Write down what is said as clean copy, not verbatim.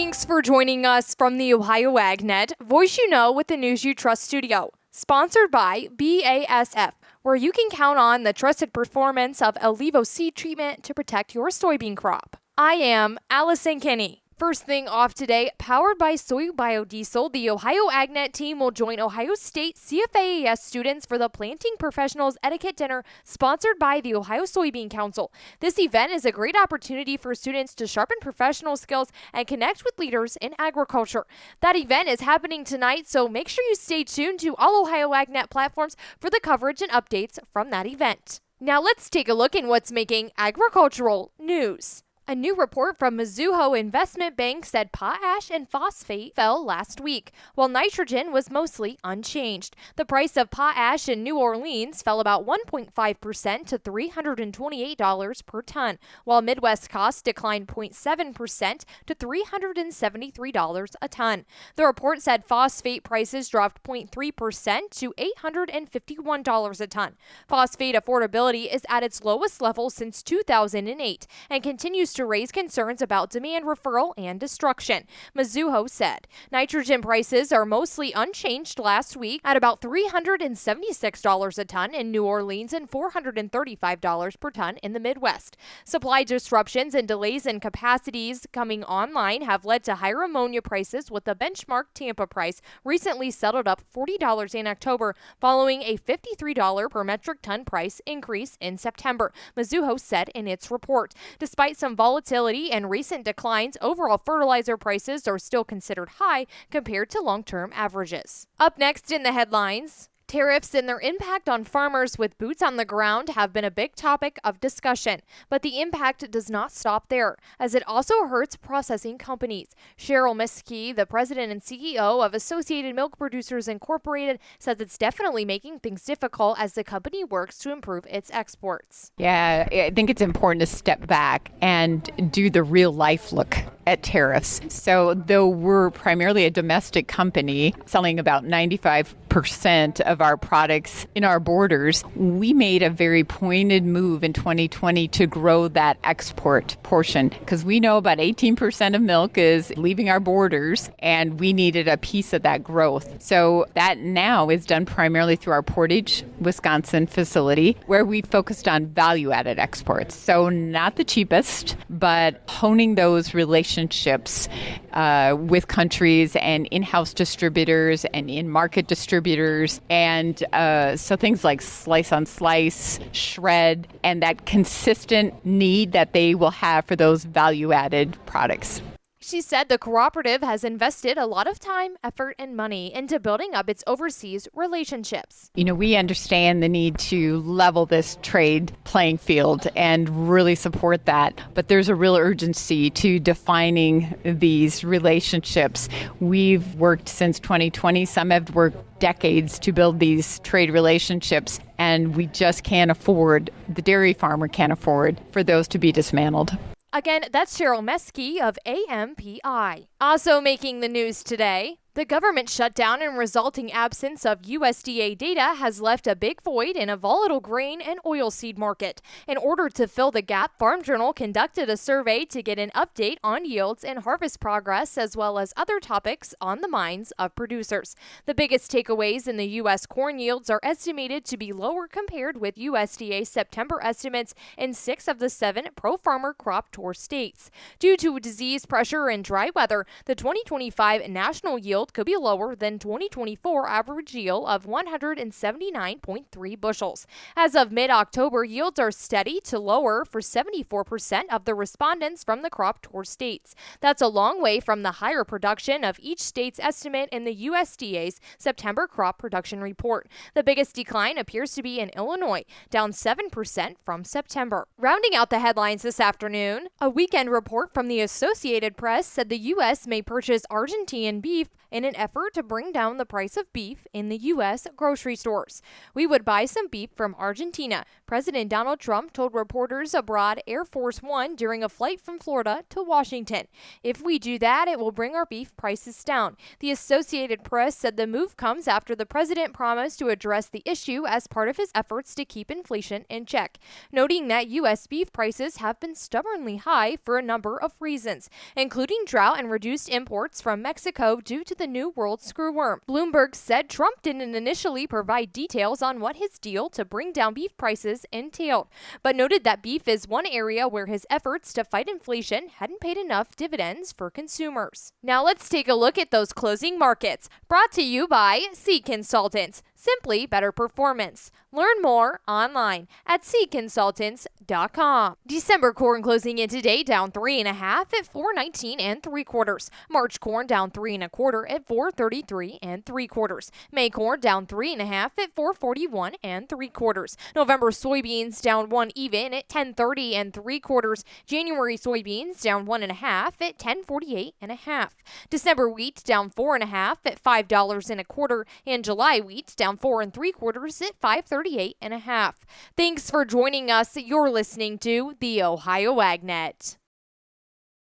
Thanks for joining us from the Ohio AgNet, Voice You Know with the News You Trust studio. Sponsored by BASF, where you can count on the trusted performance of Ellevo seed treatment to protect your soybean crop. I am Allison Kinney. First thing off today, powered by soy biodiesel, the Ohio AgNet team will join Ohio State CFAAS students for the Planting Professionals Etiquette Dinner sponsored by the Ohio Soybean Council. This event is a great opportunity for students to sharpen professional skills and connect with leaders in agriculture. That event is happening tonight, so make sure you stay tuned to all Ohio AgNet platforms for the coverage and updates from that event. Now let's take a look at what's making agricultural news. A new report from Mizuho Investment Bank said potash and phosphate fell last week, while nitrogen was mostly unchanged. The price of potash in New Orleans fell about 1.5% to $328 per ton, while Midwest costs declined 0.7% to $373 a ton. The report said phosphate prices dropped 0.3% to $851 a ton. Phosphate affordability is at its lowest level since 2008 and continues to raise concerns about demand referral and destruction, Mizuho said. Nitrogen prices are mostly unchanged last week at about $376 a ton in New Orleans and $435 per ton in the Midwest. Supply disruptions and delays in capacities coming online have led to higher ammonia prices, with the benchmark Tampa price recently settled up $40 in October following a $53 per metric ton price increase in September, Mizuho said in its report. Despite some volatility and recent declines, overall fertilizer prices are still considered high compared to long-term averages. Up next in the headlines, tariffs and their impact on farmers with boots on the ground have been a big topic of discussion, but the impact does not stop there, as it also hurts processing companies. Cheryl Miskey, the president and CEO of Associated Milk Producers Incorporated, says it's definitely making things difficult as the company works to improve its exports. Yeah, I think it's important to step back and do the real life look at tariffs. So though we're primarily a domestic company selling about 95% of our products in our borders, we made a very pointed move in 2020 to grow that export portion, because we know about 18% of milk is leaving our borders and we needed a piece of that growth. So that now is done primarily through our Portage, Wisconsin facility, where we focused on value-added exports. So not the cheapest, but honing those relationships with countries and in-house distributors and in-market distributors. And so things like slice on slice, shred, and that consistent need that they will have for those value-added products. She said the cooperative has invested a lot of time, effort, and money into building up its overseas relationships. You know, we understand the need to level this trade playing field and really support that, but there's a real urgency to defining these relationships. We've worked since 2020. Some have worked decades to build these trade relationships, and we just can't afford, the dairy farmer can't afford for those to be dismantled. Again, that's Cheryl Miskey of AMPI. Also making the news today, the government shutdown and resulting absence of USDA data has left a big void in a volatile grain and oilseed market. In order to fill the gap, Farm Journal conducted a survey to get an update on yields and harvest progress, as well as other topics on the minds of producers. The biggest takeaways in the U.S. corn yields are estimated to be lower compared with USDA September estimates in 6 of the 7 pro-farmer crop tour states. Due to disease pressure and dry weather, the 2025 national yield could be lower than 2024 average yield of 179.3 bushels. As of mid-October, yields are steady to lower for 74% of the respondents from the crop tour states. That's a long way from the higher production of each state's estimate in the USDA's September crop production report. The biggest decline appears to be in Illinois, down 7% from September. Rounding out the headlines this afternoon, a weekend report from the Associated Press said the U.S. may purchase Argentine beef in an effort to bring down the price of beef in the U.S. grocery stores. We would buy some beef from Argentina, President Donald Trump told reporters aboard Air Force One during a flight from Florida to Washington. If we do that, it will bring our beef prices down. The Associated Press said the move comes after the president promised to address the issue as part of his efforts to keep inflation in check, noting that U.S. beef prices have been stubbornly high for a number of reasons, including drought and reduced imports from Mexico due to the New World screwworm. Bloomberg said Trump didn't initially provide details on what his deal to bring down beef prices entailed, but noted that beef is one area where his efforts to fight inflation hadn't paid enough dividends for consumers. Now let's take a look at those closing markets, brought to you by Seed Consultants. Simply better performance. Learn more online at seedconsultants.com. December corn closing in today down 3.5 at 4.19 3/4. March corn down 3 1/4 at 4.33 3/4. May corn down 3.5 at 4.41 3/4. November soybeans down 1 even at 10.30 3/4. January soybeans down 1.5 at 10.48 1/2. December wheat down 4.5 at $5.25, and July wheat down 4 3/4 at 5.38 1/2. Thanks for joining us. You're listening to the Ohio AgNet.